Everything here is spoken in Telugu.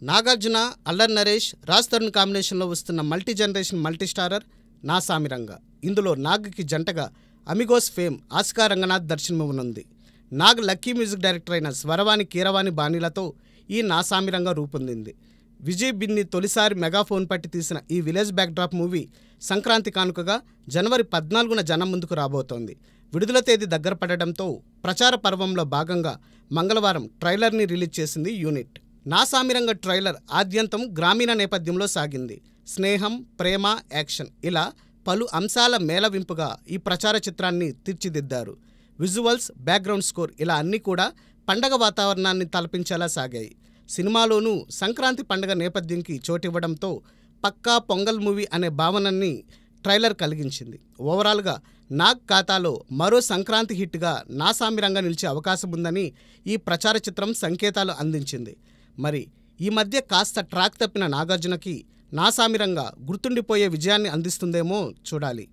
నాగార్జున, అల్లరి నరేష్, రాజ్ తరుణ్ కాంబినేషన్లో వస్తున్న మల్టీ జనరేషన్ మల్టీ స్టారర్ నా సామిరంగ. ఇందులో నాగ్కి జంటగా అమిగోస్ ఫేమ్ ఆస్కార్ రంగనాథ్ దర్శనమివ్వనుంది. నాగ్ లక్కీ మ్యూజిక్ డైరెక్టర్ అయిన స్వరవాణి కీరవాణి బాణీలతో ఈ నా సామిరంగ రూపొందింది. విజయ్ బిన్ని తొలిసారి మెగాఫోన్ పట్టి తీసిన ఈ విలేజ్ బ్యాక్డ్రాప్ మూవీ సంక్రాంతి కానుకగా జనవరి 14న జనం ముందుకు రాబోతోంది. విడుదల తేదీ దగ్గర పడడంతో ప్రచార పర్వంలో భాగంగా మంగళవారం ట్రైలర్ని రిలీజ్ చేసింది యూనిట్. నా సామిరంగ ట్రైలర్ ఆద్యంతం గ్రామీణ నేపథ్యంలో సాగింది. స్నేహం, ప్రేమ, యాక్షన్ ఇలా పలు అంశాల మేళవింపుగా ఈ ప్రచార చిత్రాన్ని తీర్చిదిద్దారు. విజువల్స్, బ్యాక్గ్రౌండ్ స్కోర్ ఇలా అన్నీ కూడా పండగ వాతావరణాన్ని తలపించేలా సాగాయి. సినిమాలోనూ సంక్రాంతి పండగ నేపథ్యంకి చోటివ్వడంతో పక్కా పొంగల్ మూవీ అనే భావనని ట్రైలర్ కలిగించింది. ఓవరాల్గా నాగ్ ఖాతాలో మరో సంక్రాంతి హిట్గా నా సామిరంగ నిలిచే అవకాశం ఉందని ఈ ప్రచార చిత్రం సంకేతాలు అందించింది. మరి ఈ మధ్య కాస్త ట్రాక్ తప్పిన నాగార్జునకి నా సామిరంగ గుర్తుండిపోయే విజయాన్ని అందిస్తుందేమో చూడాలి.